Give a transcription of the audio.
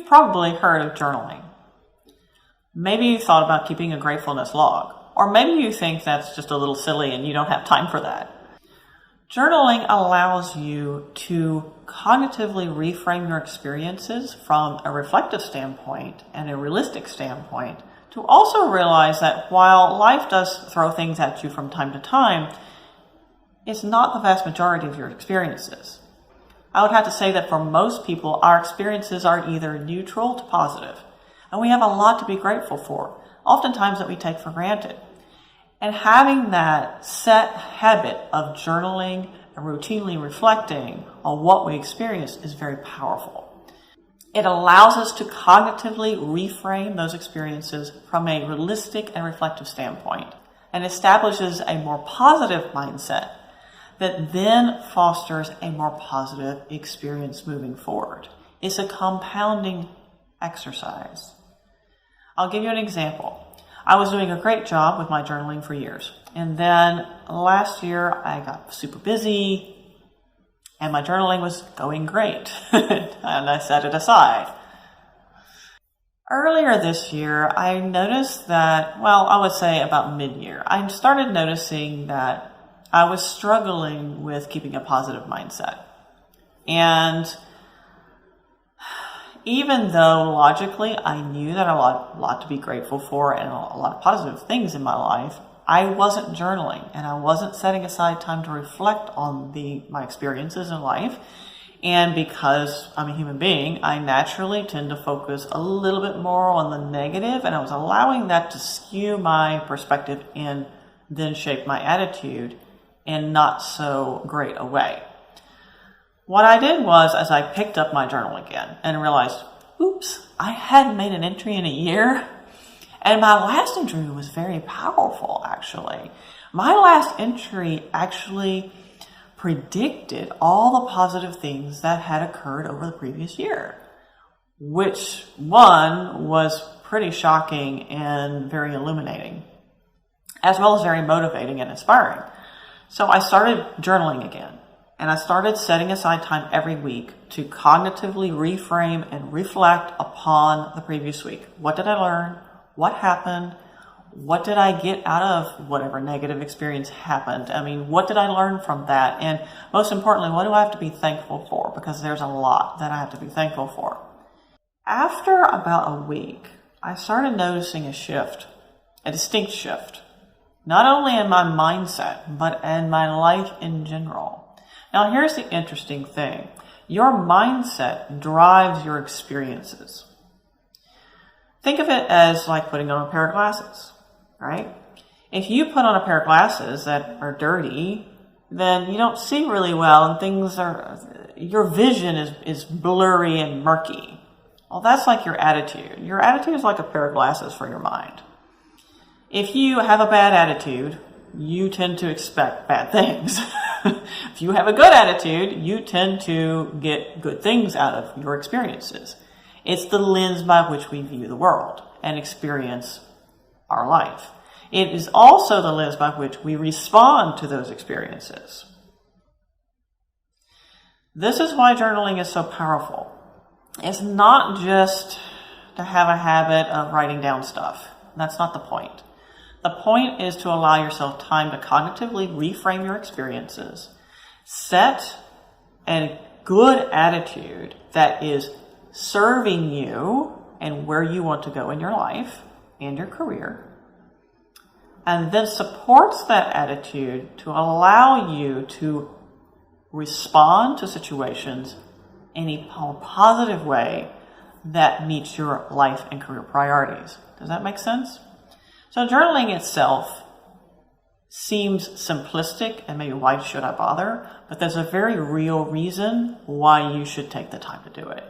probably heard of journaling. Maybe you thought about keeping a gratefulness log, or maybe you think that's just a little silly and you don't have time for that. Journaling allows you to cognitively reframe your experiences from a reflective standpoint and a realistic standpoint, to also realize that while life does throw things at you from time to time, it's not the vast majority of your experiences. I would have to say that for most people, our experiences are either neutral to positive, and we have a lot to be grateful for, oftentimes that we take for granted. And having that set habit of journaling and routinely reflecting on what we experience is very powerful. It allows us to cognitively reframe those experiences from a realistic and reflective standpoint, and establishes a more positive mindset that then fosters a more positive experience moving forward. It's a compounding exercise. I'll give you an example. I was doing a great job with my journaling for years. And then last year I got super busy and my journaling was going great. And I set it aside. Earlier this year, I noticed that, I would say about mid-year, I started noticing that I was struggling with keeping a positive mindset. And even though logically I knew that a lot to be grateful for and a lot of positive things in my life, I wasn't journaling and I wasn't setting aside time to reflect on my experiences in life. And because I'm a human being, I naturally tend to focus a little bit more on the negative, and I was allowing that to skew my perspective and then shape my attitude in not so great a way. What I did was, as I picked up my journal again and realized, oops, I hadn't made an entry in a year. And my last entry was very powerful, actually. My last entry actually predicted all the positive things that had occurred over the previous year, which one was pretty shocking and very illuminating, as well as very motivating and inspiring. So I started journaling again. And I started setting aside time every week to cognitively reframe and reflect upon the previous week. What did I learn? What happened? What did I get out of whatever negative experience happened? What did I learn from that? And most importantly, what do I have to be thankful for? Because there's a lot that I have to be thankful for. After about a week, I started noticing a shift, a distinct shift, not only in my mindset, but in my life in general. Now, here's the interesting thing. Your mindset drives your experiences. Think of it as like putting on a pair of glasses, right? If you put on a pair of glasses that are dirty, then you don't see really well and your vision is blurry and murky. Well, that's like your attitude. Your attitude is like a pair of glasses for your mind. If you have a bad attitude, you tend to expect bad things. If you have a good attitude, you tend to get good things out of your experiences. It's the lens by which we view the world and experience our life. It is also the lens by which we respond to those experiences. This is why journaling is so powerful. It's not just to have a habit of writing down stuff. That's not the point. The point is to allow yourself time to cognitively reframe your experiences, set a good attitude that is serving you and where you want to go in your life and your career, and then supports that attitude to allow you to respond to situations in a positive way that meets your life and career priorities. Does that make sense? So journaling itself seems simplistic and maybe why should I bother? But there's a very real reason why you should take the time to do it.